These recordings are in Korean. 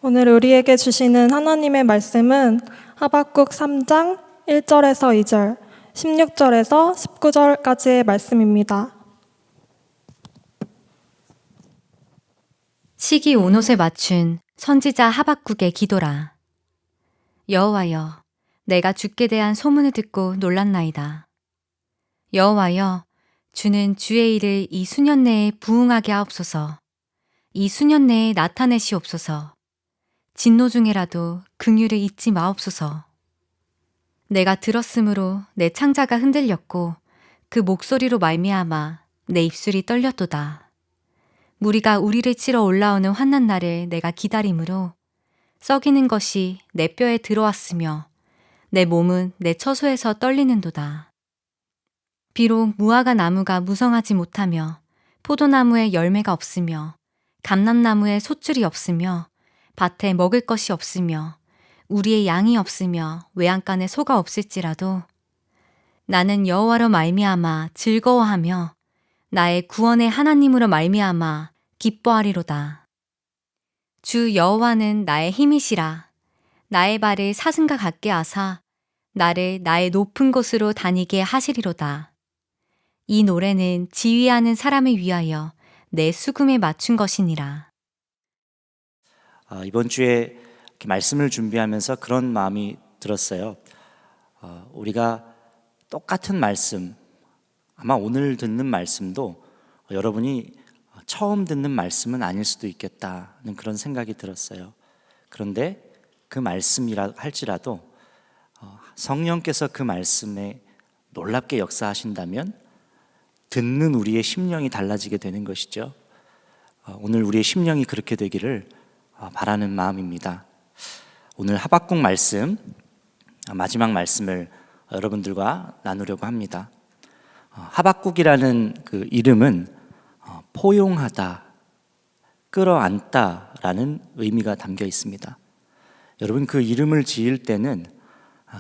오늘 우리에게 주시는 하나님의 말씀은 하박국 3장 1절에서 2절, 16절에서 19절까지의 말씀입니다. 시기 온옷에 맞춘 선지자 하박국의 기도라. 여호와여, 내가 주께 대한 소문을 듣고 놀랐나이다. 여호와여, 주는 주의 일을 이 수년 내에 부응하게 하옵소서. 이 수년 내에 나타내시옵소서. 진노 중에라도 긍휼을 잊지 마옵소서. 내가 들었으므로 내 창자가 흔들렸고 그 목소리로 말미암아 내 입술이 떨렸도다. 무리가 우리를 치러 올라오는 환난 날을 내가 기다림으로 썩이는 것이 내 뼈에 들어왔으며 내 몸은 내 처소에서 떨리는도다. 비록 무화과 나무가 무성하지 못하며 포도나무에 열매가 없으며 감람나무에 소출이 없으며 밭에 먹을 것이 없으며 우리의 양이 없으며 외양간에 소가 없을지라도 나는 여호와로 말미암아 즐거워하며 나의 구원의 하나님으로 말미암아 기뻐하리로다. 주 여호와는 나의 힘이시라. 나의 발을 사슴과 같게 하사 나를 나의 높은 곳으로 다니게 하시리로다. 이 노래는 지휘하는 사람을 위하여 내 수금에 맞춘 것이니라. 이번 주에 이렇게 말씀을 준비하면서 그런 마음이 들었어요. 우리가 똑같은 말씀, 아마 오늘 듣는 말씀도 여러분이 처음 듣는 말씀은 아닐 수도 있겠다는 그런 생각이 들었어요. 그런데 그 말씀이라 할지라도 성령께서 그 말씀에 놀랍게 역사하신다면 듣는 우리의 심령이 달라지게 되는 것이죠. 오늘 우리의 심령이 그렇게 되기를 바라는 마음입니다. 오늘 하박국 말씀, 마지막 말씀을 여러분들과 나누려고 합니다. 하박국이라는 그 이름은 포용하다, 끌어안다라는 의미가 담겨 있습니다. 여러분, 그 이름을 지을 때는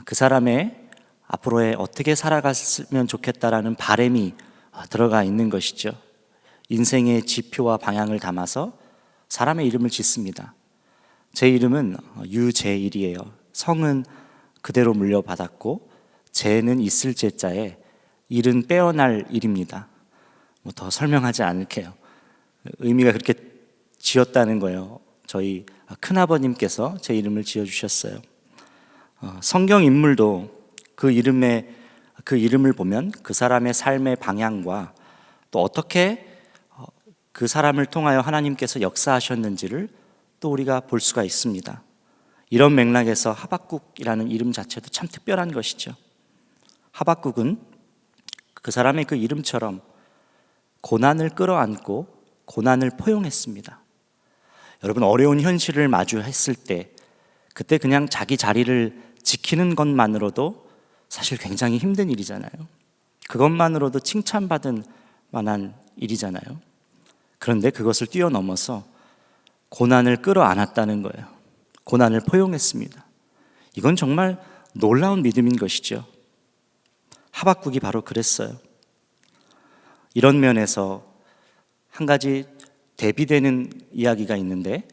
그 사람의 앞으로의 어떻게 살아갔으면 좋겠다라는 바람이 들어가 있는 것이죠. 인생의 지표와 방향을 담아서 사람의 이름을 짓습니다. 제 이름은 유제일이에요. 성은 그대로 물려받았고 제는 있을 제자에 일은 빼어날 일입니다. 더 설명하지 않을게요. 의미가 그렇게 지었다는 거예요. 저희 큰아버님께서 제 이름을 지어주셨어요. 성경 인물도 그 이름을 보면 그 사람의 삶의 방향과 또 어떻게 그 사람을 통하여 하나님께서 역사하셨는지를 또 우리가 볼 수가 있습니다. 이런 맥락에서 하박국이라는 이름 자체도 참 특별한 것이죠. 하박국은 그 사람의 그 이름처럼 고난을 끌어안고 고난을 포용했습니다. 여러분, 어려운 현실을 마주했을 때 그때 그냥 자기 자리를 지키는 것만으로도 사실 굉장히 힘든 일이잖아요. 그것만으로도 칭찬받은 만한 일이잖아요. 그런데 그것을 뛰어넘어서 고난을 끌어안았다는 거예요. 고난을 포용했습니다. 이건 정말 놀라운 믿음인 것이죠. 하박국이 바로 그랬어요. 이런 면에서 한 가지 대비되는 이야기가 있는데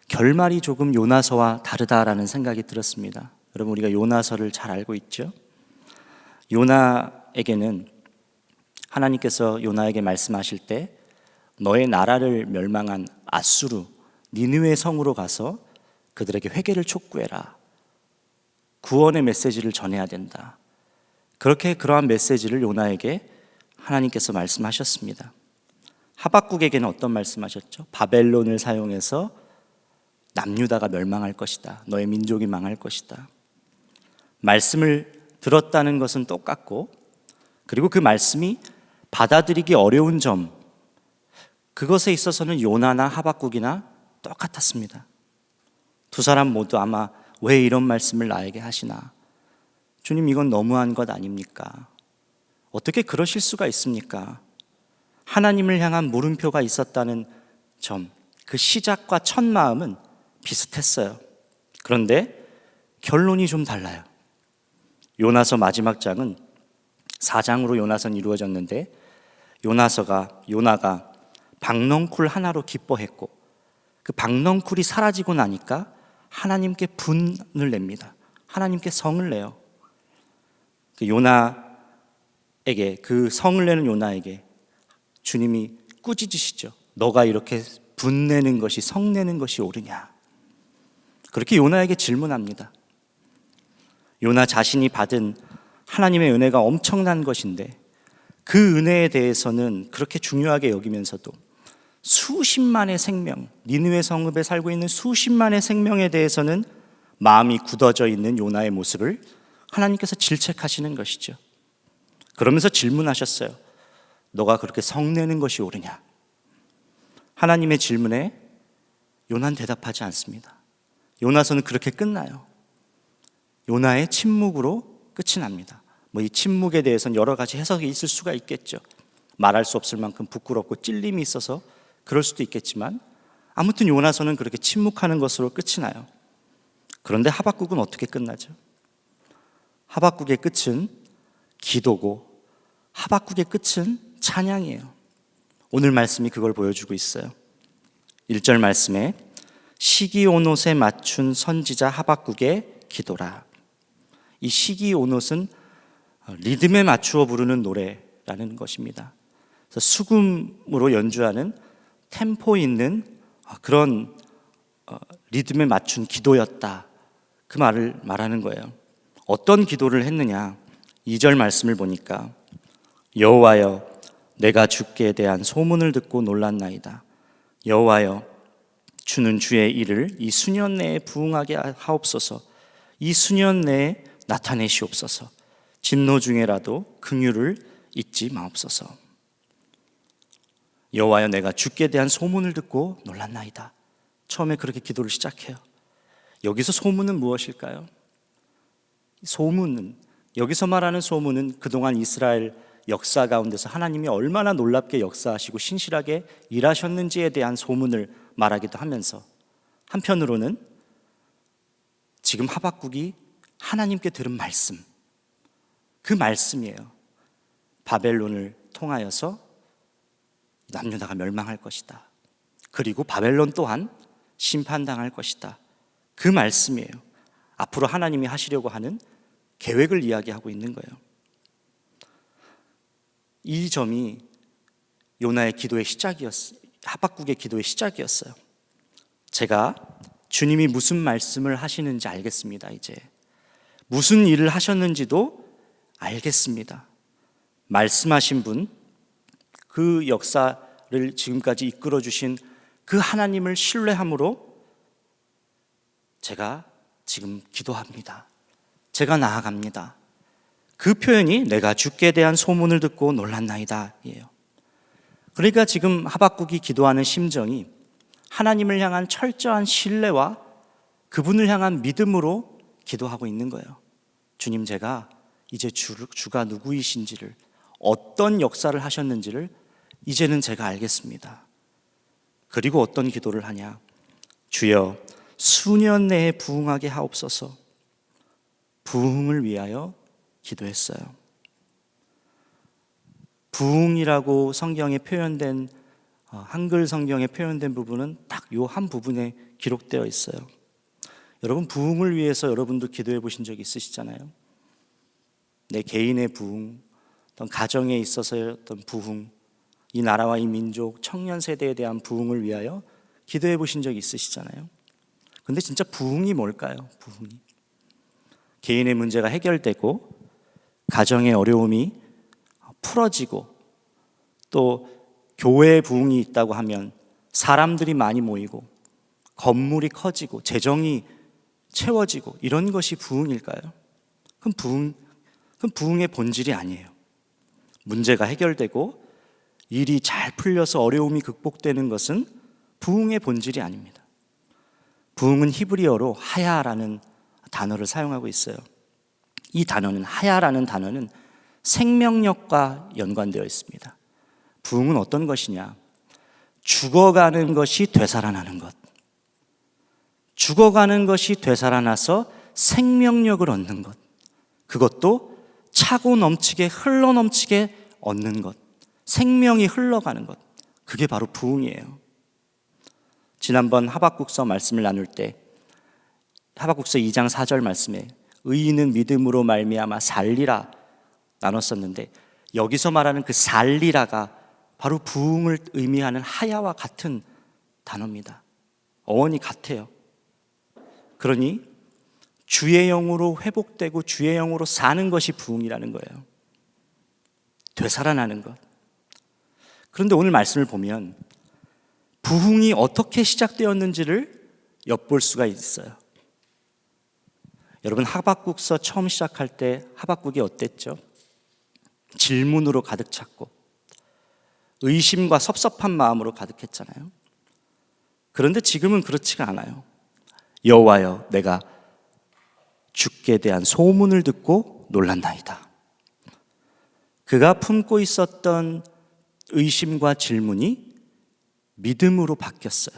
결말이 조금 요나서와 다르다라는 생각이 들었습니다. 여러분, 우리가 요나서를 잘 알고 있죠? 요나에게는 하나님께서 요나에게 말씀하실 때 너의 나라를 멸망한 아수르 니느웨 성으로 가서 그들에게 회개를 촉구해라. 구원의 메시지를 전해야 된다. 그렇게 그러한 메시지를 요나에게 하나님께서 말씀하셨습니다. 하박국에게는 어떤 말씀하셨죠? 바벨론을 사용해서 남유다가 멸망할 것이다. 너의 민족이 망할 것이다. 말씀을 들었다는 것은 똑같고, 그리고 그 말씀이 받아들이기 어려운 점, 그것에 있어서는 요나나 하박국이나 똑같았습니다. 두 사람 모두 아마 왜 이런 말씀을 나에게 하시나? 주님, 이건 너무한 것 아닙니까? 어떻게 그러실 수가 있습니까? 하나님을 향한 물음표가 있었다는 점, 그 시작과 첫 마음은 비슷했어요. 그런데 결론이 좀 달라요. 요나서 마지막 장은 4장으로 요나서는 이루어졌는데 요나가 박넝쿨 하나로 기뻐했고 그 박넝쿨이 사라지고 나니까 하나님께 분을 냅니다. 하나님께 성을 내요. 그 요나에게, 그 성을 내는 요나에게 주님이 꾸짖으시죠. 너가 이렇게 분내는 것이, 성내는 것이 옳으냐. 그렇게 요나에게 질문합니다. 요나 자신이 받은 하나님의 은혜가 엄청난 것인데 그 은혜에 대해서는 그렇게 중요하게 여기면서도 수십만의 생명, 니느웨 성읍에 살고 있는 수십만의 생명에 대해서는 마음이 굳어져 있는 요나의 모습을 하나님께서 질책하시는 것이죠. 그러면서 질문하셨어요. 너가 그렇게 성내는 것이 옳으냐? 하나님의 질문에 요나는 대답하지 않습니다. 요나서는 그렇게 끝나요. 요나의 침묵으로 끝이 납니다. 이 침묵에 대해서는 여러 가지 해석이 있을 수가 있겠죠. 말할 수 없을 만큼 부끄럽고 찔림이 있어서 그럴 수도 있겠지만 아무튼 요나서는 그렇게 침묵하는 것으로 끝이 나요. 그런데 하박국은 어떻게 끝나죠? 하박국의 끝은 기도고 하박국의 끝은 찬양이에요. 오늘 말씀이 그걸 보여주고 있어요. 1절 말씀에 시기오롯에 맞춘 선지자 하박국의 기도라. 이 시기오롯은 리듬에 맞추어 부르는 노래라는 것입니다. 그래서 수금으로 연주하는 템포 있는 그런 리듬에 맞춘 기도였다. 그 말을 말하는 거예요. 어떤 기도를 했느냐? 2절 말씀을 보니까 여호와여 내가 주께 대한 소문을 듣고 놀랐나이다. 여호와여 주는 주의 일을 이 수년 내에 부응하게 하옵소서. 이 수년 내에 나타내시옵소서. 진노 중에라도 긍휼을 잊지 마옵소서. 여호와여 내가 주께 대한 소문을 듣고 놀랐나이다. 처음에 그렇게 기도를 시작해요. 여기서 소문은 무엇일까요? 소문은, 여기서 말하는 소문은 그동안 이스라엘 역사 가운데서 하나님이 얼마나 놀랍게 역사하시고 신실하게 일하셨는지에 대한 소문을 말하기도 하면서 한편으로는 지금 하박국이 하나님께 들은 말씀, 그 말씀이에요. 바벨론을 통하여서 남유다가 멸망할 것이다. 그리고 바벨론 또한 심판당할 것이다. 그 말씀이에요. 앞으로 하나님이 하시려고 하는 계획을 이야기하고 있는 거예요. 이 점이 요나의 기도의 시작이었어요. 하박국의 기도의 시작이었어요. 제가 주님이 무슨 말씀을 하시는지 알겠습니다. 이제 무슨 일을 하셨는지도 알겠습니다. 말씀하신 분, 그 역사를 지금까지 이끌어 주신 그 하나님을 신뢰함으로 제가 지금 기도합니다. 제가 나아갑니다. 그 표현이 내가 주께 대한 소문을 듣고 놀랐나이다 예요. 그러니까 지금 하박국이 기도하는 심정이 하나님을 향한 철저한 신뢰와 그분을 향한 믿음으로 기도하고 있는 거예요. 주님, 제가 이제 주가 누구이신지를, 어떤 역사를 하셨는지를 이제는 제가 알겠습니다. 그리고 어떤 기도를 하냐? 주여 수년 내에 부응하게 하옵소서. 부응을 위하여 기도했어요. 부응이라고 성경에 표현된, 한글 성경에 표현된 부분은 딱 요 한 부분에 기록되어 있어요. 여러분, 부응을 위해서 여러분도 기도해 보신 적 있으시잖아요. 내 개인의 부응, 어떤 가정에 있어서의 어떤 부응, 이 나라와 이 민족, 청년 세대에 대한 부응을 위하여 기도해 보신 적 있으시잖아요. 근데 진짜 부응이 뭘까요? 부응이 개인의 문제가 해결되고 가정의 어려움이 풀어지고 또 교회의 부흥이 있다고 하면 사람들이 많이 모이고 건물이 커지고 재정이 채워지고 이런 것이 부흥일까요? 그럼 부흥의 본질이 아니에요. 문제가 해결되고 일이 잘 풀려서 어려움이 극복되는 것은 부흥의 본질이 아닙니다. 부흥은 히브리어로 하야라는 단어를 사용하고 있어요. 이 단어는, 하야라는 단어는 생명력과 연관되어 있습니다. 부흥은 어떤 것이냐? 죽어가는 것이 되살아나는 것. 죽어가는 것이 되살아나서 생명력을 얻는 것. 그것도 차고 넘치게, 흘러 넘치게 얻는 것. 생명이 흘러가는 것. 그게 바로 부흥이에요. 지난번 하박국서 말씀을 나눌 때 하박국서 2장 4절 말씀에 의인은 믿음으로 말미암아 살리라 나눴었는데, 여기서 말하는 그 살리라가 바로 부흥을 의미하는 하야와 같은 단어입니다. 어원이 같아요. 그러니 주의 영으로 회복되고 주의 영으로 사는 것이 부흥이라는 거예요. 되살아나는 것. 그런데 오늘 말씀을 보면 부흥이 어떻게 시작되었는지를 엿볼 수가 있어요. 여러분, 하박국서 처음 시작할 때 하박국이 어땠죠? 질문으로 가득 찼고 의심과 섭섭한 마음으로 가득했잖아요. 그런데 지금은 그렇지가 않아요. 여호와여, 내가 주께 대한 소문을 듣고 놀랐나이다. 그가 품고 있었던 의심과 질문이 믿음으로 바뀌었어요.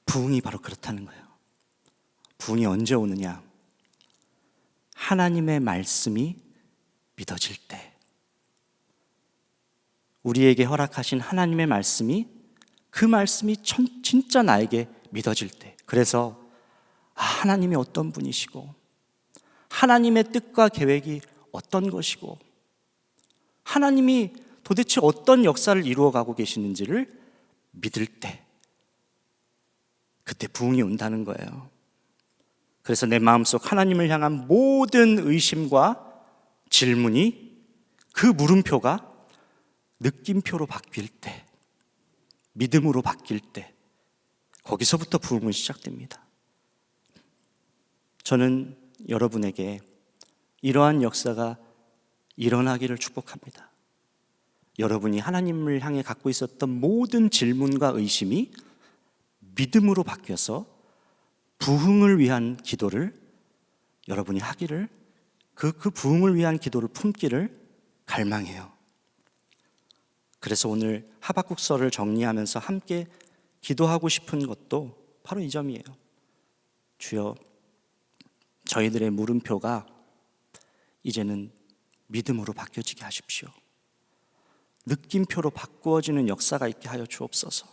부흥이 바로 그렇다는 거예요. 부흥이 언제 오느냐? 하나님의 말씀이 믿어질 때, 우리에게 허락하신 하나님의 말씀이, 그 말씀이 진짜 나에게 믿어질 때, 그래서 하나님이 어떤 분이시고 하나님의 뜻과 계획이 어떤 것이고 하나님이 도대체 어떤 역사를 이루어가고 계시는지를 믿을 때, 그때 부흥이 온다는 거예요. 그래서 내 마음속 하나님을 향한 모든 의심과 질문이, 그 물음표가 느낌표로 바뀔 때, 믿음으로 바뀔 때, 거기서부터 부흥은 시작됩니다. 저는 여러분에게 이러한 역사가 일어나기를 축복합니다. 여러분이 하나님을 향해 갖고 있었던 모든 질문과 의심이 믿음으로 바뀌어서 부흥을 위한 기도를 여러분이 하기를, 그 부흥을 위한 기도를 품기를 갈망해요. 그래서 오늘 하박국서를 정리하면서 함께 기도하고 싶은 것도 바로 이 점이에요. 주여, 저희들의 물음표가 이제는 믿음으로 바뀌어지게 하십시오. 느낌표로 바꾸어지는 역사가 있게 하여 주옵소서.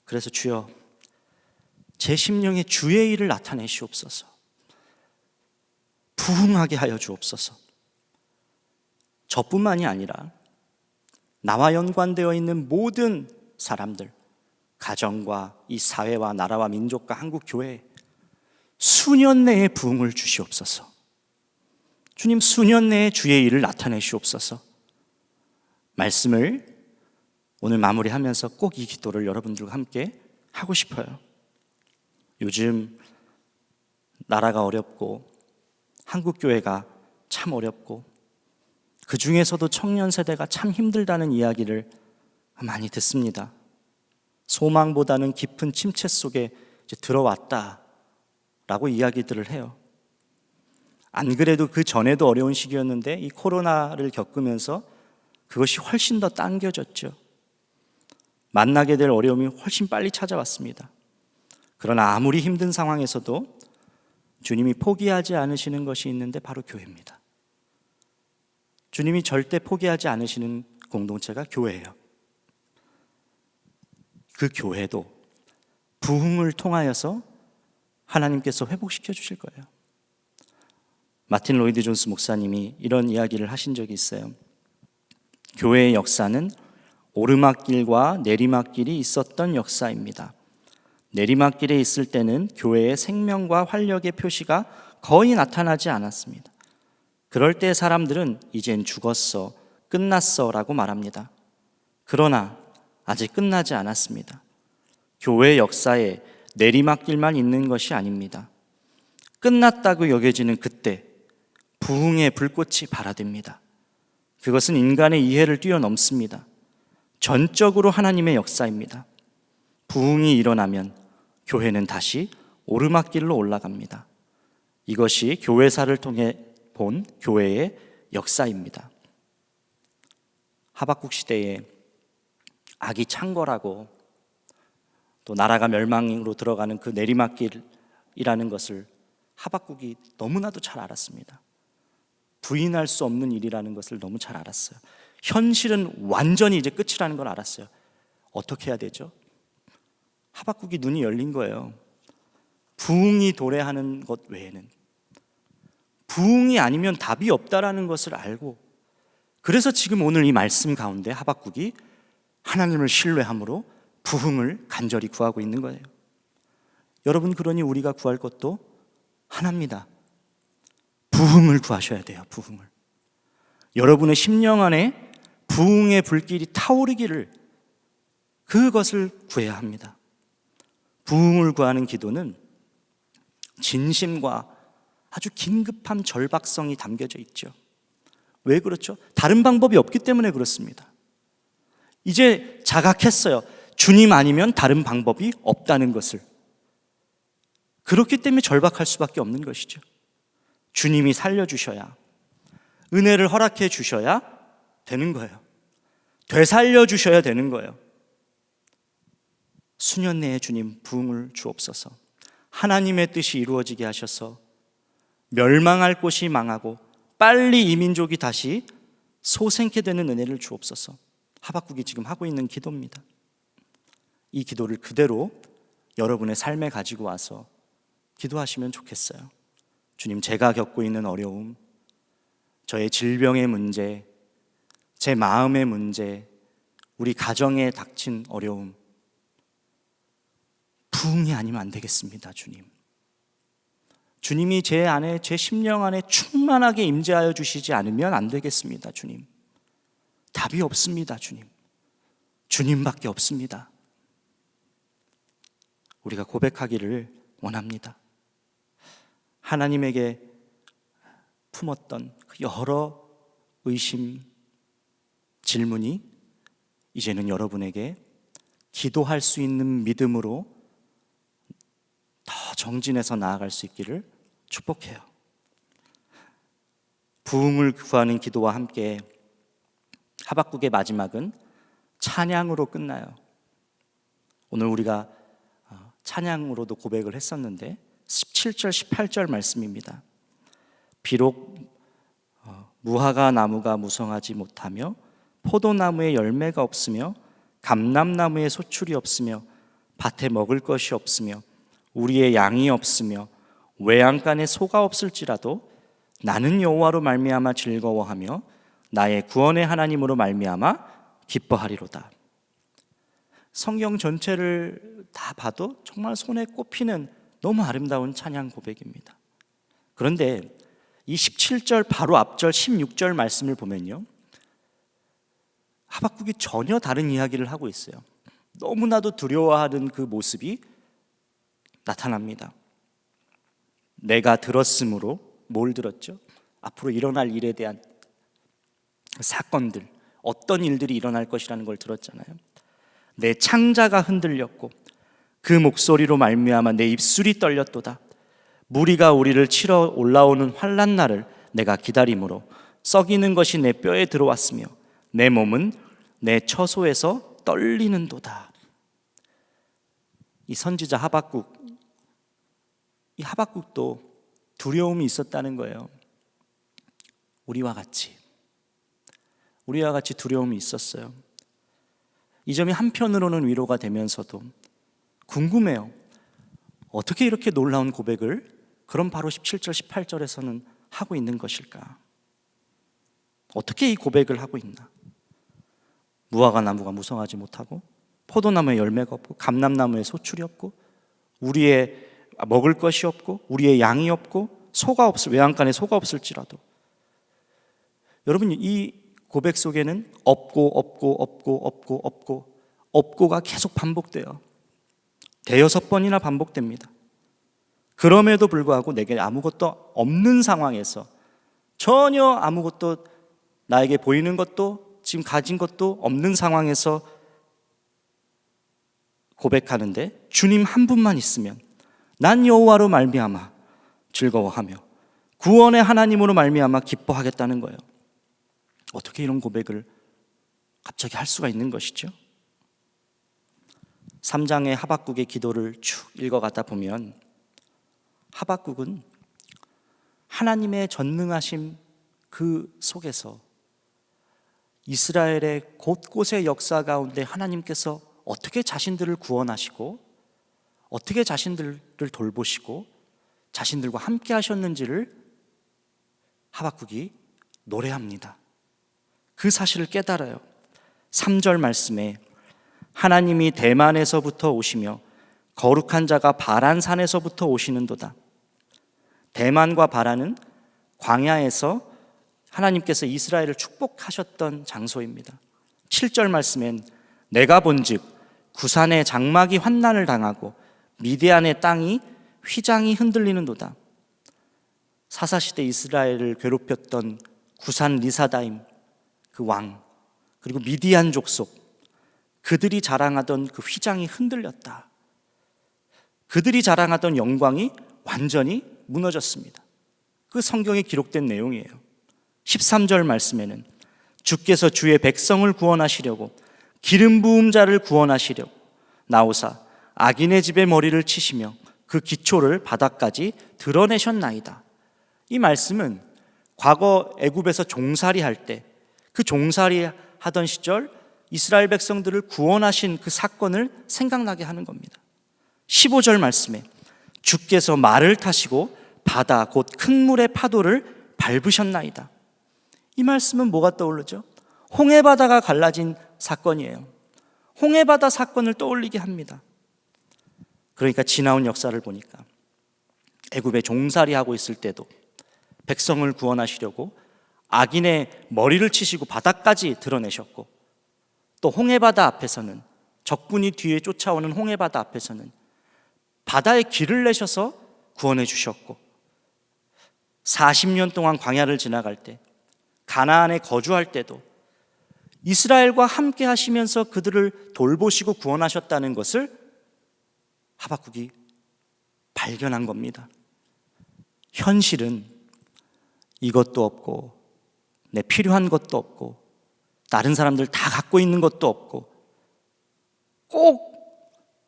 그래서 주여, 제 심령에 주의 일을 나타내시옵소서. 부흥하게 하여 주옵소서. 저뿐만이 아니라 나와 연관되어 있는 모든 사람들, 가정과 이 사회와 나라와 민족과 한국 교회, 수년 내에 부흥을 주시옵소서. 주님, 수년 내에 주의 일을 나타내시옵소서. 말씀을 오늘 마무리하면서 꼭 이 기도를 여러분들과 함께 하고 싶어요. 요즘 나라가 어렵고 한국 교회가 참 어렵고 그 중에서도 청년 세대가 참 힘들다는 이야기를 많이 듣습니다. 소망보다는 깊은 침체 속에 이제 들어왔다라고 이야기들을 해요. 안 그래도 그 전에도 어려운 시기였는데 이 코로나를 겪으면서 그것이 훨씬 더 당겨졌죠. 만나게 될 어려움이 훨씬 빨리 찾아왔습니다. 그러나 아무리 힘든 상황에서도 주님이 포기하지 않으시는 것이 있는데 바로 교회입니다. 주님이 절대 포기하지 않으시는 공동체가 교회예요. 그 교회도 부흥을 통하여서 하나님께서 회복시켜 주실 거예요. 마틴 로이드 존스 목사님이 이런 이야기를 하신 적이 있어요. 교회의 역사는 오르막길과 내리막길이 있었던 역사입니다. 내리막길에 있을 때는 교회의 생명과 활력의 표시가 거의 나타나지 않았습니다. 그럴 때 사람들은 이젠 죽었어, 끝났어 라고 말합니다. 그러나 아직 끝나지 않았습니다. 교회 역사에 내리막길만 있는 것이 아닙니다. 끝났다고 여겨지는 그때 부흥의 불꽃이 발하됩니다. 그것은 인간의 이해를 뛰어넘습니다. 전적으로 하나님의 역사입니다. 부흥이 일어나면 교회는 다시 오르막길로 올라갑니다. 이것이 교회사를 통해 본 교회의 역사입니다. 하박국 시대에 악이 창궐하고 또 나라가 멸망으로 들어가는 그 내리막길이라는 것을 하박국이 너무나도 잘 알았습니다. 부인할 수 없는 일이라는 것을 너무 잘 알았어요. 현실은 완전히 이제 끝이라는 걸 알았어요. 어떻게 해야 되죠? 하박국이 눈이 열린 거예요. 부흥이 도래하는 것 외에는, 부흥이 아니면 답이 없다라는 것을 알고, 그래서 지금 오늘 이 말씀 가운데 하박국이 하나님을 신뢰함으로 부흥을 간절히 구하고 있는 거예요. 여러분, 그러니 우리가 구할 것도 하나입니다. 부흥을 구하셔야 돼요. 부흥을. 여러분의 심령 안에 부흥의 불길이 타오르기를, 그것을 구해야 합니다. 부흥을 구하는 기도는 진심과 아주 긴급한 절박성이 담겨져 있죠. 왜 그렇죠? 다른 방법이 없기 때문에 그렇습니다. 이제 자각했어요. 주님 아니면 다른 방법이 없다는 것을. 그렇기 때문에 절박할 수밖에 없는 것이죠. 주님이 살려주셔야, 은혜를 허락해 주셔야 되는 거예요. 되살려 주셔야 되는 거예요. 수년 내에 주님 부흥을 주옵소서. 하나님의 뜻이 이루어지게 하셔서 멸망할 곳이 망하고 빨리 이 민족이 다시 소생케 되는 은혜를 주옵소서. 하박국이 지금 하고 있는 기도입니다. 이 기도를 그대로 여러분의 삶에 가지고 와서 기도하시면 좋겠어요. 주님, 제가 겪고 있는 어려움, 저의 질병의 문제, 제 마음의 문제, 우리 가정에 닥친 어려움, 부흥이 아니면 안 되겠습니다. 주님, 주님이 제 안에, 제 심령 안에 충만하게 임재하여 주시지 않으면 안 되겠습니다. 주님, 답이 없습니다. 주님, 주님밖에 없습니다. 우리가 고백하기를 원합니다. 하나님에게 품었던 그 여러 의심, 질문이 이제는 여러분에게 기도할 수 있는 믿음으로 더 정진해서 나아갈 수 있기를 축복해요. 부흥을 구하는 기도와 함께 하박국의 마지막은 찬양으로 끝나요. 오늘 우리가 찬양으로도 고백을 했었는데 17절 18절 말씀입니다. 비록 무화과 나무가 무성하지 못하며 포도나무에 열매가 없으며 감람나무에 소출이 없으며 밭에 먹을 것이 없으며 우리의 양이 없으며 외양간에 소가 없을지라도 나는 여호와로 말미암아 즐거워하며 나의 구원의 하나님으로 말미암아 기뻐하리로다. 성경 전체를 다 봐도 정말 손에 꼽히는 너무 아름다운 찬양 고백입니다. 그런데 이 17절 바로 앞절 16절 말씀을 보면요, 하박국이 전혀 다른 이야기를 하고 있어요. 너무나도 두려워하는 그 모습이 나타납니다. 내가 들었으므로, 뭘 들었죠? 앞으로 일어날 일에 대한 사건들, 어떤 일들이 일어날 것이라는 걸 들었잖아요. 내 창자가 흔들렸고 그 목소리로 말미암아 내 입술이 떨렸도다. 무리가 우리를 치러 올라오는 환난 날을 내가 기다림으로 썩이는 것이 내 뼈에 들어왔으며 내 몸은 내 처소에서 떨리는도다. 이 선지자 하박국, 이 하박국도 두려움이 있었다는 거예요. 우리와 같이 두려움이 있었어요. 이 점이 한편으로는 위로가 되면서도 궁금해요. 어떻게 이렇게 놀라운 고백을 그럼 바로 17절 18절에서는 하고 있는 것일까? 어떻게 이 고백을 하고 있나? 무화과 나무가 무성하지 못하고 포도나무에 열매가 없고 감람나무에 소출이 없고 우리의 먹을 것이 없고 우리의 양이 없고 외양간에 소가 없을지라도. 여러분, 이 고백 속에는 없고가 계속 반복돼요. 대여섯 번이나 반복됩니다. 그럼에도 불구하고 내게 아무것도 없는 상황에서, 전혀 아무것도 나에게 보이는 것도 지금 가진 것도 없는 상황에서 고백하는데, 주님 한 분만 있으면 난 여호와로 말미암아 즐거워하며 구원의 하나님으로 말미암아 기뻐하겠다는 거예요. 어떻게 이런 고백을 갑자기 할 수가 있는 것이죠? 3장의 하박국의 기도를 쭉 읽어가다 보면 하박국은 하나님의 전능하심 그 속에서 이스라엘의 곳곳의 역사 가운데 하나님께서 어떻게 자신들을 구원하시고 어떻게 자신들을 돌보시고 자신들과 함께 하셨는지를 하박국이 노래합니다. 그 사실을 깨달아요. 3절 말씀에 하나님이 대만에서부터 오시며 거룩한 자가 바란산에서부터 오시는도다. 대만과 바란은 광야에서 하나님께서 이스라엘을 축복하셨던 장소입니다. 7절 말씀엔 내가 본즉 구산의 장막이 환난을 당하고 미디안의 땅이 휘장이 흔들리는도다. 사사시대 이스라엘을 괴롭혔던 구산 리사다임 그 왕, 그리고 미디안 족속, 그들이 자랑하던 그 휘장이 흔들렸다. 그들이 자랑하던 영광이 완전히 무너졌습니다. 그 성경에 기록된 내용이에요. 13절 말씀에는 주께서 주의 백성을 구원하시려고 기름 부은 자를 구원하시려고 나오사 악인의 집에 머리를 치시며 그 기초를 바닥까지 드러내셨나이다. 이 말씀은 과거 애굽에서 종살이 할 때 그 종살이 하던 시절 이스라엘 백성들을 구원하신 그 사건을 생각나게 하는 겁니다. 15절 말씀에 주께서 말을 타시고 바다 곧 큰 물의 파도를 밟으셨나이다. 이 말씀은 뭐가 떠오르죠? 홍해바다가 갈라진 사건이에요. 홍해바다 사건을 떠올리게 합니다. 그러니까 지나온 역사를 보니까 애굽에 종살이 하고 있을 때도 백성을 구원하시려고 악인의 머리를 치시고 바닥까지 드러내셨고, 또 홍해바다 앞에서는, 적군이 뒤에 쫓아오는 홍해바다 앞에서는 바다에 길을 내셔서 구원해 주셨고, 40년 동안 광야를 지나갈 때, 가나안에 거주할 때도 이스라엘과 함께 하시면서 그들을 돌보시고 구원하셨다는 것을 하박국이 발견한 겁니다. 현실은 이것도 없고 내 필요한 것도 없고 다른 사람들 다 갖고 있는 것도 없고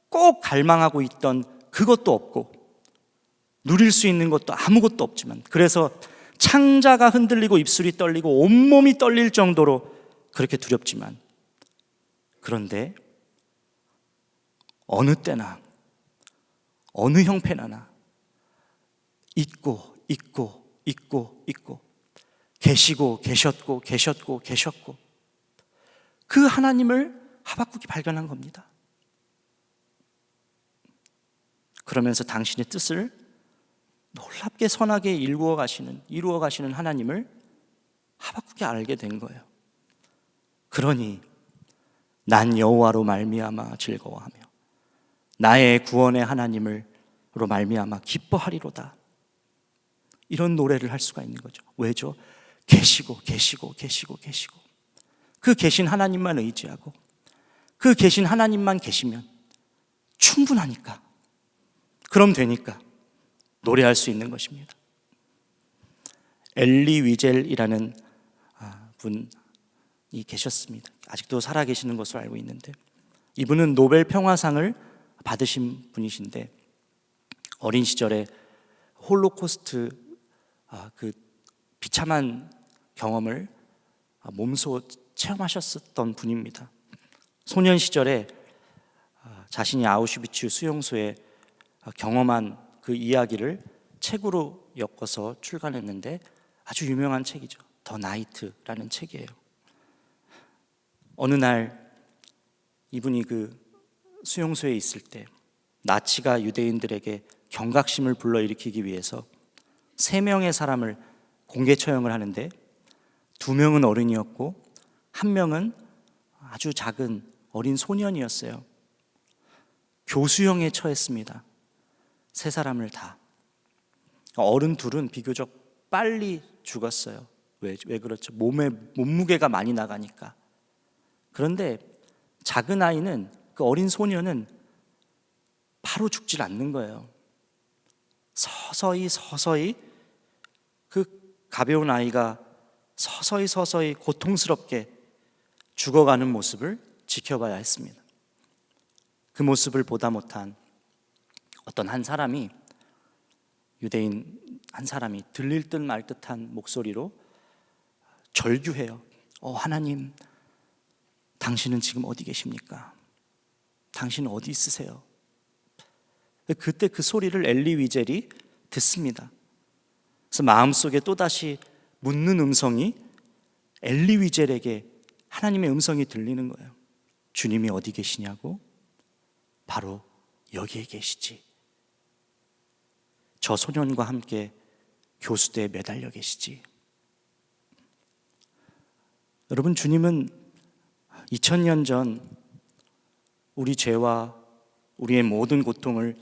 꼭 갈망하고 있던 그것도 없고 누릴 수 있는 것도 아무것도 없지만, 그래서 창자가 흔들리고 입술이 떨리고 온몸이 떨릴 정도로 그렇게 두렵지만, 그런데 어느 때나 어느 형편하나 있고 계시고 계셨고 그 하나님을 하박국이 발견한 겁니다. 그러면서 당신의 뜻을 놀랍게 선하게 이루어 가시는 하나님을 하박국이 알게 된 거예요. 그러니 난 여호와로 말미암아 즐거워하며 나의 구원의 하나님으로 말미암아 기뻐하리로다. 이런 노래를 할 수가 있는 거죠. 왜죠? 계시고 그 계신 하나님만 의지하고 그 계신 하나님만 계시면 충분하니까, 그럼 되니까 노래할 수 있는 것입니다. 엘리 위젤이라는 분이 계셨습니다. 아직도 살아계시는 것으로 알고 있는데, 이분은 노벨 평화상을 받으신 분이신데 어린 시절에 홀로코스트 그 비참한 경험을 몸소 체험하셨던 분입니다. 소년 시절에 자신이 아우슈비츠 수용소에 경험한 그 이야기를 책으로 엮어서 출간했는데 아주 유명한 책이죠. 더 나이트라는 책이에요. 어느 날 이분이 그 수용소에 있을 때 나치가 유대인들에게 경각심을 불러일으키기 위해서 3명의 사람을 공개 처형을 하는데 2명은 어른이었고 1명은 아주 작은 어린 소년이었어요. 교수형에 처했습니다. 3사람을 다. 어른 2은 비교적 빨리 죽었어요. 왜 그렇죠? 몸무게가 많이 나가니까. 그런데 작은 아이는, 그 어린 소년은 바로 죽질 않는 거예요. 서서히 그 가벼운 아이가 서서히 고통스럽게 죽어가는 모습을 지켜봐야 했습니다. 그 모습을 보다 못한 어떤 한 사람이, 유대인 한 사람이 들릴 듯 말 듯한 목소리로 절규해요. 하나님, 당신은 지금 어디 계십니까? 당신 어디 있으세요? 그때 그 소리를 엘리 위젤이 듣습니다. 그래서 마음속에 또다시 묻는 음성이 엘리 위젤에게 하나님의 음성이 들리는 거예요. 주님이 어디 계시냐고? 바로 여기에 계시지. 저 소년과 함께 교수대에 매달려 계시지. 여러분, 주님은 2000년 전 우리 죄와 우리의 모든 고통을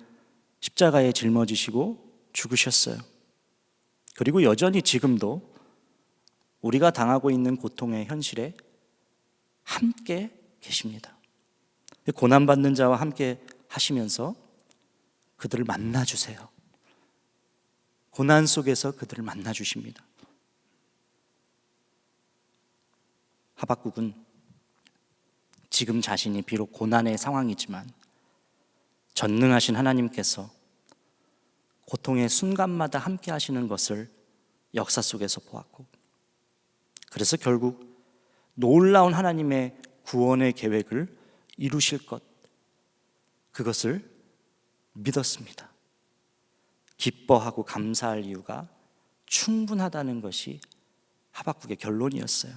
십자가에 짊어지시고 죽으셨어요. 그리고 여전히 지금도 우리가 당하고 있는 고통의 현실에 함께 계십니다. 고난받는 자와 함께 하시면서 그들을 만나주세요. 고난 속에서 그들을 만나주십니다. 하박국은 지금 자신이 비록 고난의 상황이지만 전능하신 하나님께서 고통의 순간마다 함께 하시는 것을 역사 속에서 보았고, 그래서 결국 놀라운 하나님의 구원의 계획을 이루실 것, 그것을 믿었습니다. 기뻐하고 감사할 이유가 충분하다는 것이 하박국의 결론이었어요.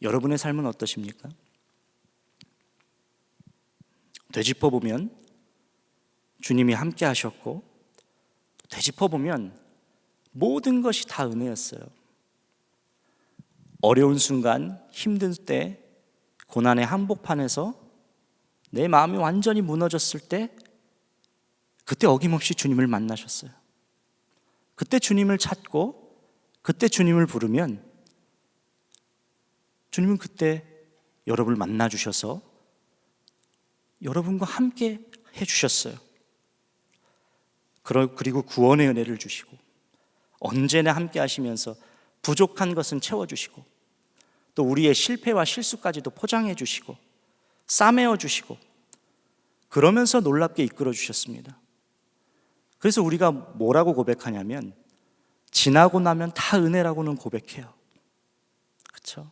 여러분의 삶은 어떠십니까? 되짚어보면 주님이 함께 하셨고, 되짚어보면 모든 것이 다 은혜였어요. 어려운 순간, 힘든 때, 고난의 한복판에서 내 마음이 완전히 무너졌을 때, 그때 어김없이 주님을 만나셨어요. 그때 주님을 찾고 그때 주님을 부르면 주님은 그때 여러분을 만나주셔서 여러분과 함께 해주셨어요. 그리고 구원의 은혜를 주시고 언제나 함께 하시면서 부족한 것은 채워주시고 또 우리의 실패와 실수까지도 포장해 주시고 싸매어 주시고 그러면서 놀랍게 이끌어 주셨습니다. 그래서 우리가 뭐라고 고백하냐면 지나고 나면 다 은혜라고는 고백해요. 그렇죠?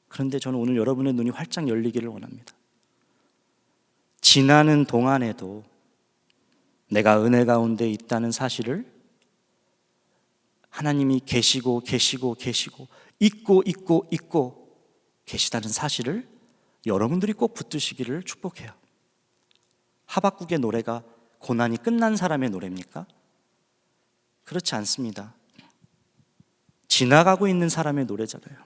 그런데 저는 오늘 여러분의 눈이 활짝 열리기를 원합니다. 지나는 동안에도 내가 은혜 가운데 있다는 사실을 하나님이 계시고 있고 계시다는 사실을 여러분들이 꼭 붙드시기를 축복해요. 하박국의 노래가 고난이 끝난 사람의 노래입니까? 그렇지 않습니다. 지나가고 있는 사람의 노래잖아요.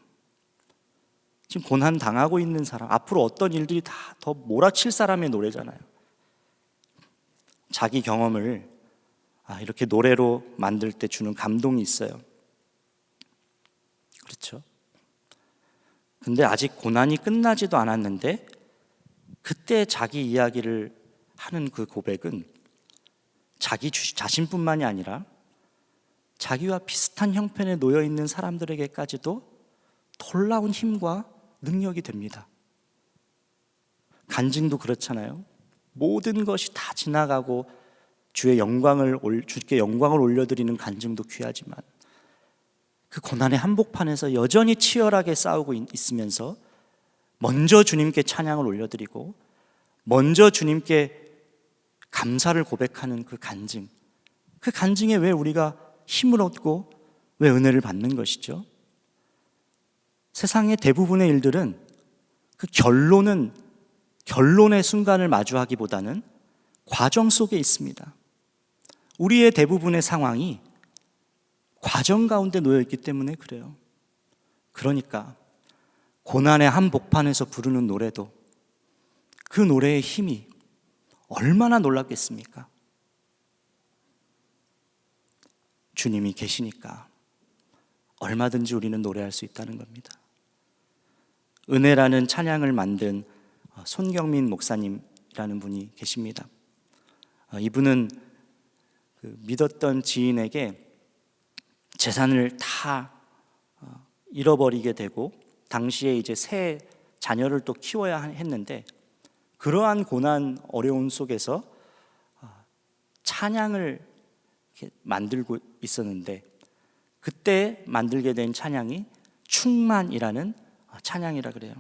지금 고난 당하고 있는 사람, 앞으로 어떤 일들이 다 더 몰아칠 사람의 노래잖아요. 자기 경험을 이렇게 노래로 만들 때 주는 감동이 있어요. 그렇죠? 근데 아직 고난이 끝나지도 않았는데 그때 자기 이야기를 하는 그 고백은 자기 자신뿐만이 아니라 자기와 비슷한 형편에 놓여 있는 사람들에게까지도 놀라운 힘과 능력이 됩니다. 간증도 그렇잖아요. 모든 것이 다 지나가고 주께 영광을 올려드리는 간증도 귀하지만 그 고난의 한복판에서 여전히 치열하게 싸우고 있으면서 먼저 주님께 찬양을 올려드리고 먼저 주님께 감사를 고백하는 그 간증, 그 간증에 왜 우리가 힘을 얻고 왜 은혜를 받는 것이죠? 세상의 대부분의 일들은 그 결론의 순간을 마주하기보다는 과정 속에 있습니다. 우리의 대부분의 상황이 과정 가운데 놓여 있기 때문에 그래요. 그러니까 고난의 한복판에서 부르는 노래도 그 노래의 힘이 얼마나 놀랍겠습니까? 주님이 계시니까 얼마든지 우리는 노래할 수 있다는 겁니다. 은혜라는 찬양을 만든 손경민 목사님이라는 분이 계십니다. 이분은 믿었던 지인에게 재산을 다 잃어버리게 되고 당시에 이제 새 자녀를 또 키워야 했는데 그러한 고난 어려움 속에서 찬양을 이렇게 만들고 있었는데 그때 만들게 된 찬양이 충만이라는 찬양이라 그래요.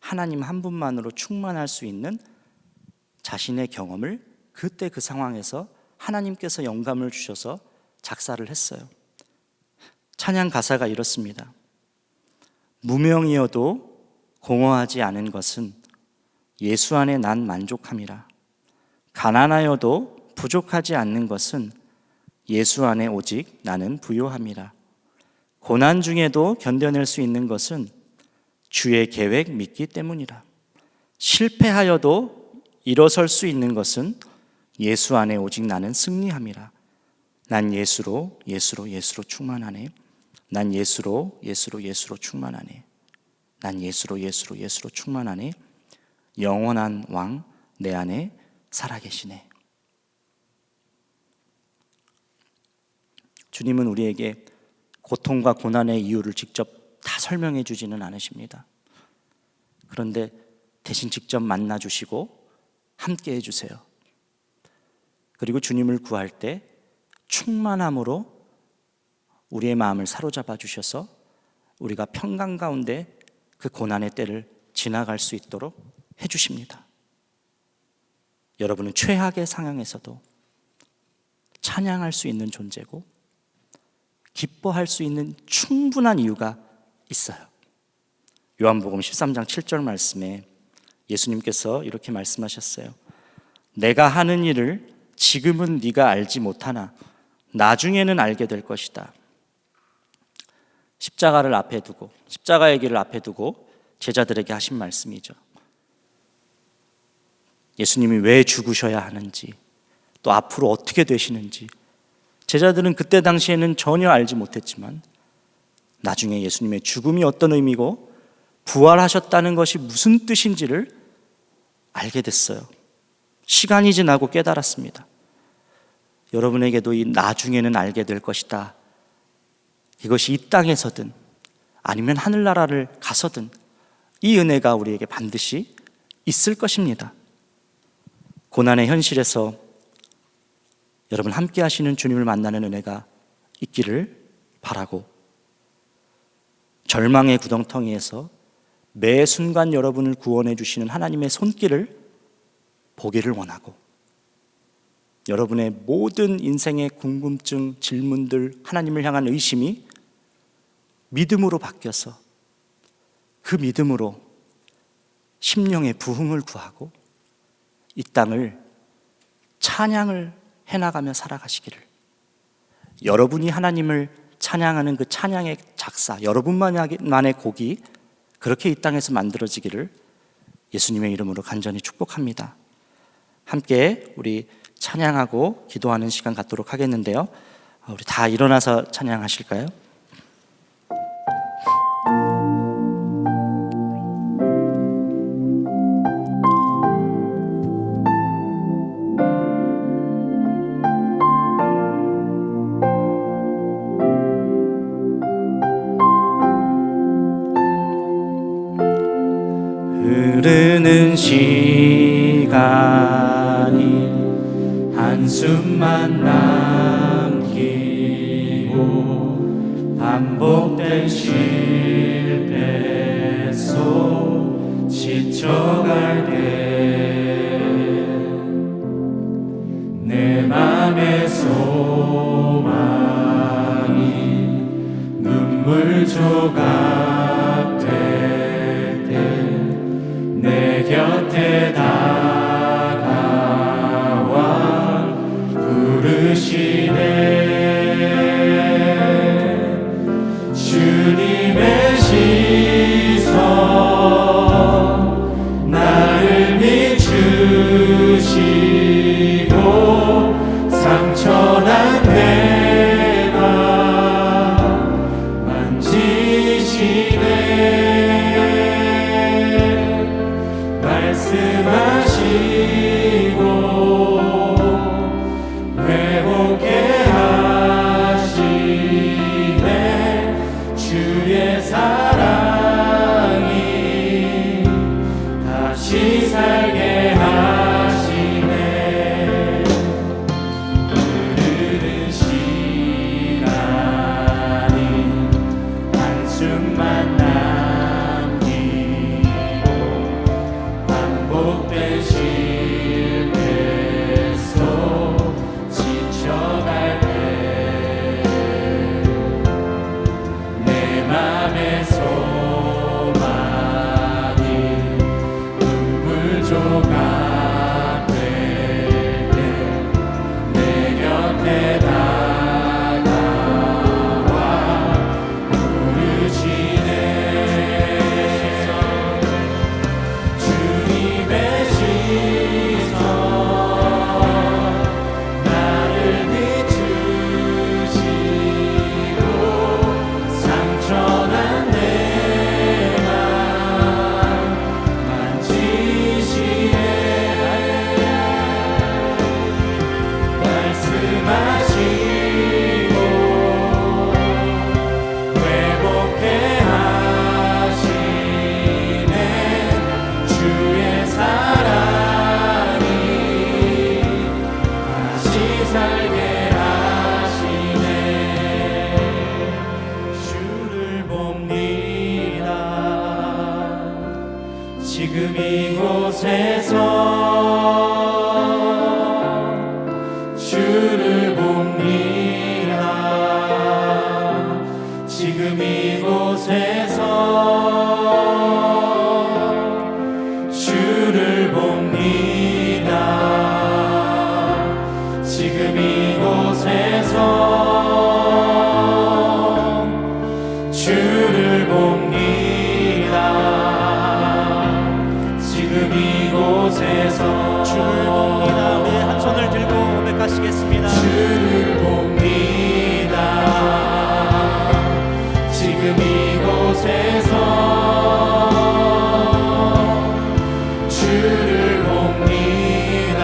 하나님 한 분만으로 충만할 수 있는 자신의 경험을 그때 그 상황에서 하나님께서 영감을 주셔서 작사를 했어요. 찬양 가사가 이렇습니다. 무명이어도 공허하지 않은 것은 예수 안에 난 만족함이라. 가난하여도 부족하지 않는 것은 예수 안에 오직 나는 부요함이라. 고난 중에도 견뎌낼 수 있는 것은 주의 계획 믿기 때문이라. 실패하여도 일어설 수 있는 것은 예수 안에 오직 나는 승리함이라. 난 예수로 충만하네. 난 예수로 충만하네. 난 예수로 충만하네. 영원한 왕 내 안에 살아계시네. 주님은 우리에게 고통과 고난의 이유를 직접 다 설명해 주지는 않으십니다. 그런데 대신 직접 만나 주시고 함께 해 주세요. 그리고 주님을 구할 때 충만함으로 우리의 마음을 사로잡아 주셔서 우리가 평강 가운데 그 고난의 때를 지나갈 수 있도록 해 주십니다. 여러분은 최악의 상황에서도 찬양할 수 있는 존재고 기뻐할 수 있는 충분한 이유가 있어요. 요한복음 13장 7절 말씀에 예수님께서 이렇게 말씀하셨어요. 내가 하는 일을 지금은 네가 알지 못하나 나중에는 알게 될 것이다. 십자가를 앞에 두고, 십자가의 길을 앞에 두고 제자들에게 하신 말씀이죠. 예수님이 왜 죽으셔야 하는지, 또 앞으로 어떻게 되시는지 제자들은 그때 당시에는 전혀 알지 못했지만 나중에 예수님의 죽음이 어떤 의미고 부활하셨다는 것이 무슨 뜻인지를 알게 됐어요. 시간이 지나고 깨달았습니다. 여러분에게도 이 나중에는 알게 될 것이다. 이것이 이 땅에서든 아니면 하늘나라를 가서든 이 은혜가 우리에게 반드시 있을 것입니다. 고난의 현실에서 여러분 함께 하시는 주님을 만나는 은혜가 있기를 바라고, 절망의 구덩텅이에서 매 순간 여러분을 구원해 주시는 하나님의 손길을 보기를 원하고, 여러분의 모든 인생의 궁금증, 질문들, 하나님을 향한 의심이 믿음으로 바뀌어서 그 믿음으로 심령의 부흥을 구하고 이 땅을 찬양을 해나가며 살아가시기를, 여러분이 하나님을 찬양하는 그 찬양의 작사, 여러분만의 곡이 그렇게 이 땅에서 만들어지기를 예수님의 이름으로 간절히 축복합니다. 함께 우리 찬양하고 기도하는 시간 갖도록 하겠는데요. 우리 다 일어나서 찬양하실까요? 흐르는 시간이 한숨만 남기고 반복된 실패 속 지쳐갈 때 내 맘의 소망이 눈물 조각 될 때 내 곁에 다가와 부르시네. 주님의 시선 나를 비추시고 상처난 내 맘 만지시네. 말씀하시고 회복해 하시네. 주의 사랑이 다시 살게 하시네. 흐르는 시간이 한숨만 남기고 주를 봅니다. 지금 이곳에서 주를 봅니다. 지금 이곳에서 주를 봅니다. 지금 이곳에서 주를 봅니다. 우리 한 손을 들고 고백하시겠습니다. 주를 봅니다. 지금 이곳에서 주를 봅니다.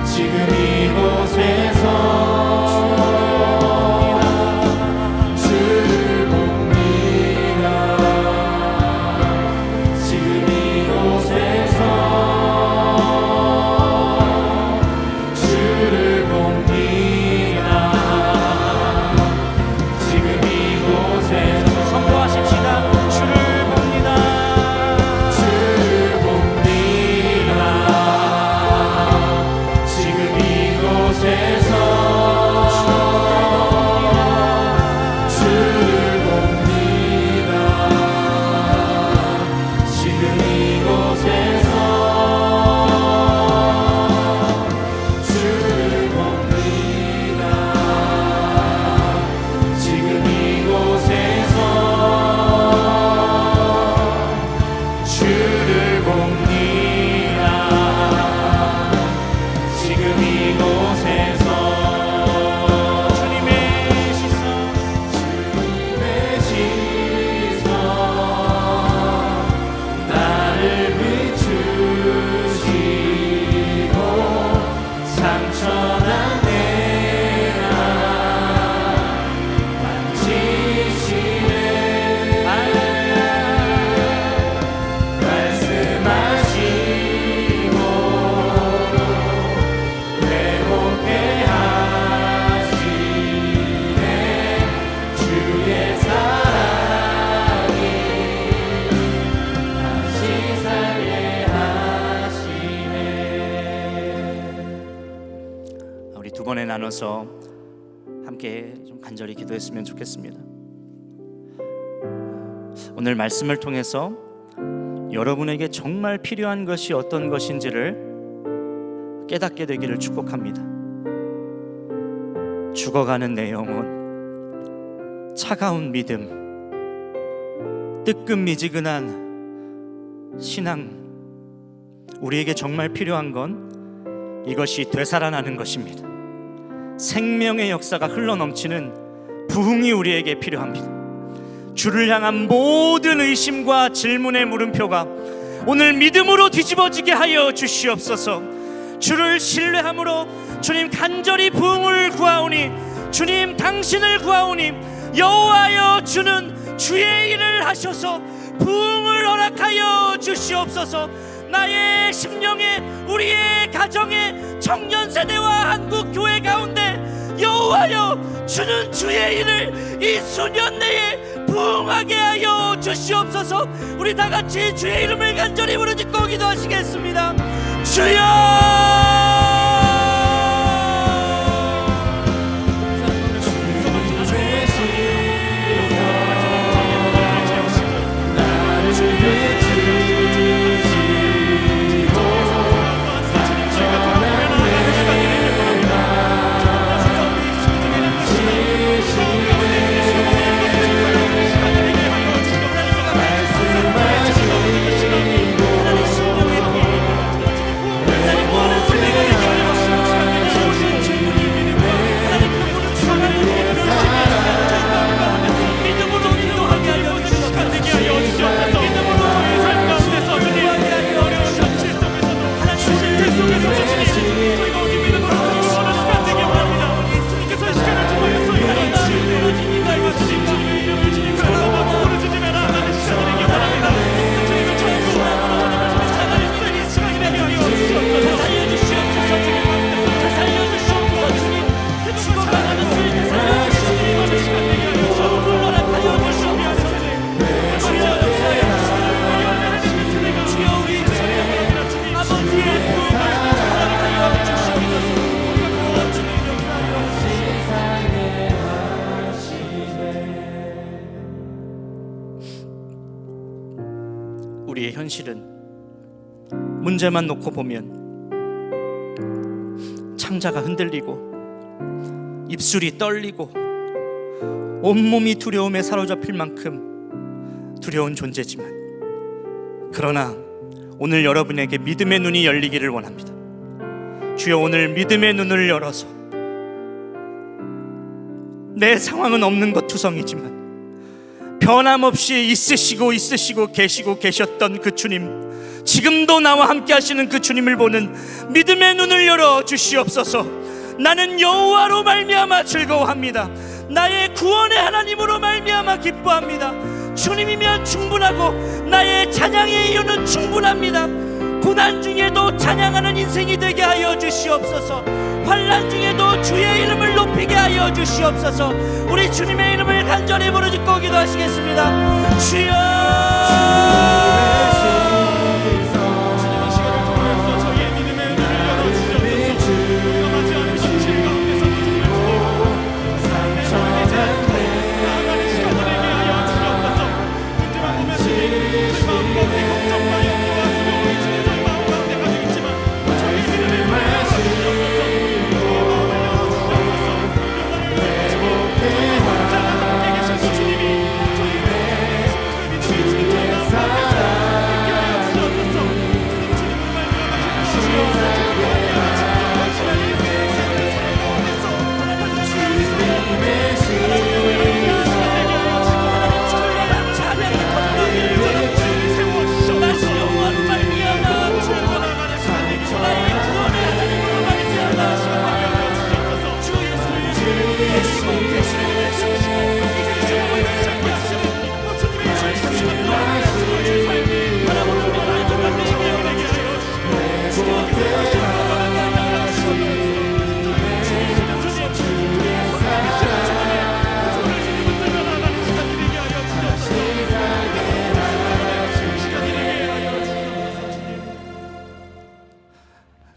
지금 이곳에서 주를 봅니다. 지금 이곳에서 주를 봅니다. 지금 이곳에서 선포하십시다. 주를 봅니다. 주를 봅니다. 지금 이곳에서 주를 봅니다. 지금 이곳에서 주를 봅니다. 지금 이곳에서 주를 봅니다. 지금 이곳에서 주님의 시선 나를 비추시고 상처난 내가 만지시네. 말씀하시고 회복해 하시네. 주의 사랑이 다시 살게 하시네. 우리 두 번에 나눠서 함께 좀 간절히 기도했으면 좋겠습니다. 오늘 말씀을 통해서 여러분에게 정말 필요한 것이 어떤 것인지를 깨닫게 되기를 축복합니다. 죽어가는 내 영혼, 차가운 믿음, 뜨끈미지근한 신앙, 우리에게 정말 필요한 건 이것이 되살아나는 것입니다. 생명의 역사가 흘러넘치는 부흥이 우리에게 필요합니다. 주를 향한 모든 의심과 질문의 물음표가 오늘 믿음으로 뒤집어지게 하여 주시옵소서. 주를 신뢰함으로 주님 간절히 부흥을 구하오니, 주님 당신을 구하오니 여호와여 주는 주의 일을 하셔서 부흥을 허락하여 주시옵소서. 나의 심령에, 우리의 가정에, 청년 세대와 한국 교회 가운데 여호와여 주는 주의 일을 이 수년 내에 부흥하게 하여 주시옵소서. 우리 다 같이 주의 이름을 간절히 부르짖고 기도하시겠습니다. 주여! 현실은 문제만 놓고 보면 창자가 흔들리고 입술이 떨리고 온몸이 두려움에 사로잡힐 만큼 두려운 존재지만, 그러나 오늘 여러분에게 믿음의 눈이 열리기를 원합니다. 주여, 오늘 믿음의 눈을 열어서 내 상황은 없는 것 투성이지만 변함없이 있으시고 계셨던 그 주님, 지금도 나와 함께 하시는 그 주님을 보는 믿음의 눈을 열어 주시옵소서. 나는 여호와로 말미암아 즐거워합니다. 나의 구원의 하나님으로 말미암아 기뻐합니다. 주님이면 충분하고 나의 찬양의 이유는 충분합니다. 고난 중에도 찬양하는 인생이 되게 하여 주시옵소서. 환난 중에도 주의 이름을 높이게 하여 주시옵소서. 우리 주님의 이름을 간절히 부르짖고 기도하시겠습니다. 주여,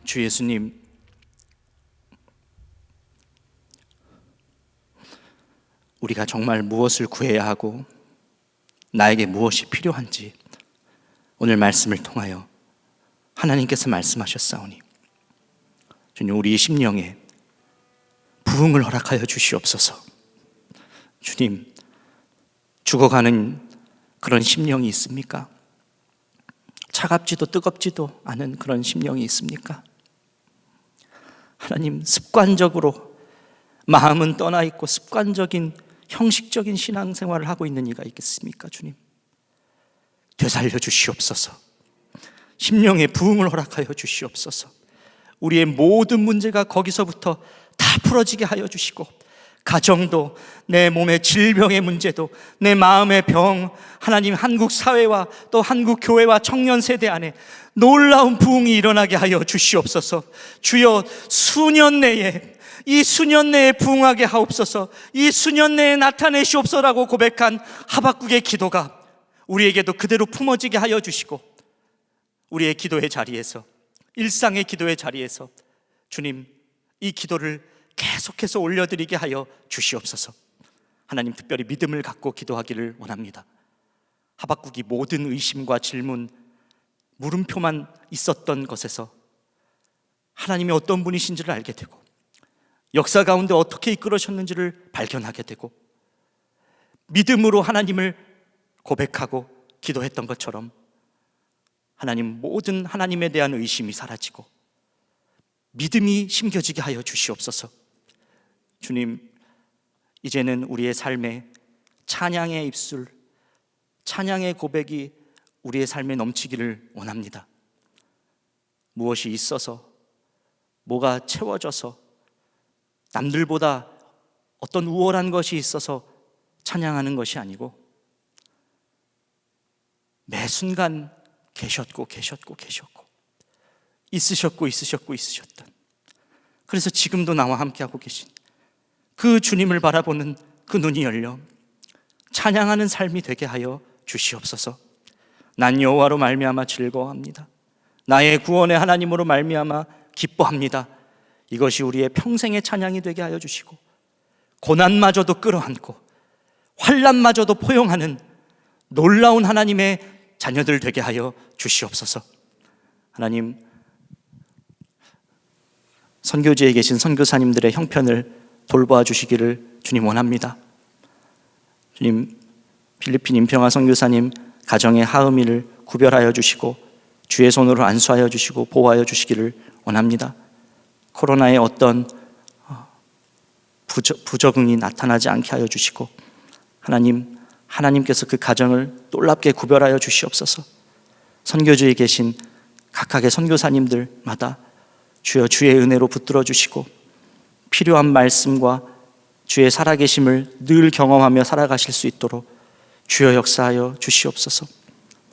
주 예수님, 우리가 정말 무엇을 구해야 하고 나에게 무엇이 필요한지 오늘 말씀을 통하여 하나님께서 말씀하셨사오니, 주님, 우리 심령에 부흥을 허락하여 주시옵소서. 주님, 죽어가는 그런 심령이 있습니까? 차갑지도 뜨겁지도 않은 그런 심령이 있습니까? 하나님, 습관적으로 마음은 떠나 있고 습관적인 형식적인 신앙생활을 하고 있는 이가 있겠습니까? 주님, 되살려 주시옵소서. 심령의 부흥을 허락하여 주시옵소서. 우리의 모든 문제가 거기서부터 다 풀어지게 하여 주시고, 가정도, 내 몸의 질병의 문제도, 내 마음의 병, 하나님, 한국 사회와 또 한국 교회와 청년 세대 안에 놀라운 부흥이 일어나게 하여 주시옵소서. 주여, 수년 내에, 이 수년 내에 부흥하게 하옵소서. 이 수년 내에 나타내시옵소서라고 고백한 하박국의 기도가 우리에게도 그대로 품어지게 하여 주시고, 우리의 기도의 자리에서, 일상의 기도의 자리에서 주님, 이 기도를 계속해서 올려드리게 하여 주시옵소서. 하나님, 특별히 믿음을 갖고 기도하기를 원합니다. 하박국이 모든 의심과 질문, 물음표만 있었던 것에서 하나님이 어떤 분이신지를 알게 되고, 역사 가운데 어떻게 이끌으셨는지를 발견하게 되고, 믿음으로 하나님을 고백하고 기도했던 것처럼 하나님, 모든 하나님에 대한 의심이 사라지고 믿음이 심겨지게 하여 주시옵소서. 주님, 이제는 우리의 삶에 찬양의 입술, 찬양의 고백이 우리의 삶에 넘치기를 원합니다. 무엇이 있어서, 뭐가 채워져서, 남들보다 어떤 우월한 것이 있어서 찬양하는 것이 아니고, 매 순간 계셨고 있으셨던, 그래서 지금도 나와 함께하고 계신 그 주님을 바라보는 그 눈이 열려 찬양하는 삶이 되게 하여 주시옵소서. 난 여호와로 말미암아 즐거워합니다. 나의 구원의 하나님으로 말미암아 기뻐합니다. 이것이 우리의 평생의 찬양이 되게 하여 주시고, 고난마저도 끌어안고 환난마저도 포용하는 놀라운 하나님의 자녀들 되게 하여 주시옵소서. 하나님, 선교지에 계신 선교사님들의 형편을 돌보아 주시기를 주님 원합니다. 주님, 필리핀 임평화 선교사님 가정의 하음이를 구별하여 주시고 주의 손으로 안수하여 주시고 보호하여 주시기를 원합니다. 코로나의 어떤 부적응이 나타나지 않게 하여 주시고 하나님께서 그 가정을 놀랍게 구별하여 주시옵소서. 선교지에 계신 각각의 선교사님들마다 주여 주의 은혜로 붙들어 주시고 필요한 말씀과 주의 살아계심을 늘 경험하며 살아가실 수 있도록 주여 역사하여 주시옵소서.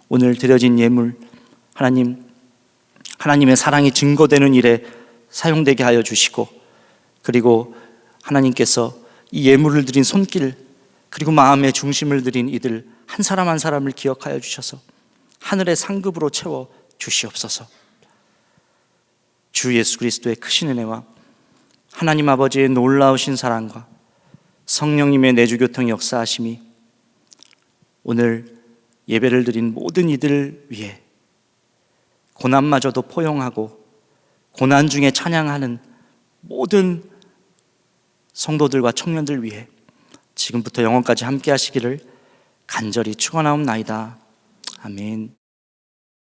오늘 드려진 예물 하나님의 사랑이 증거되는 일에 사용되게 하여 주시고, 그리고 하나님께서 이 예물을 드린 손길 그리고 마음의 중심을 드린 이들 한 사람 한 사람을 기억하여 주셔서 하늘의 상급으로 채워 주시옵소서. 주 예수 그리스도의 크신 은혜와 하나님 아버지의 놀라우신 사랑과 성령님의 내주교통 역사하심이 오늘 예배를 드린 모든 이들 위해, 고난마저도 포용하고 고난 중에 찬양하는 모든 성도들과 청년들 위해 지금부터 영원까지 함께 하시기를 간절히 축원하옵나이다. 아멘.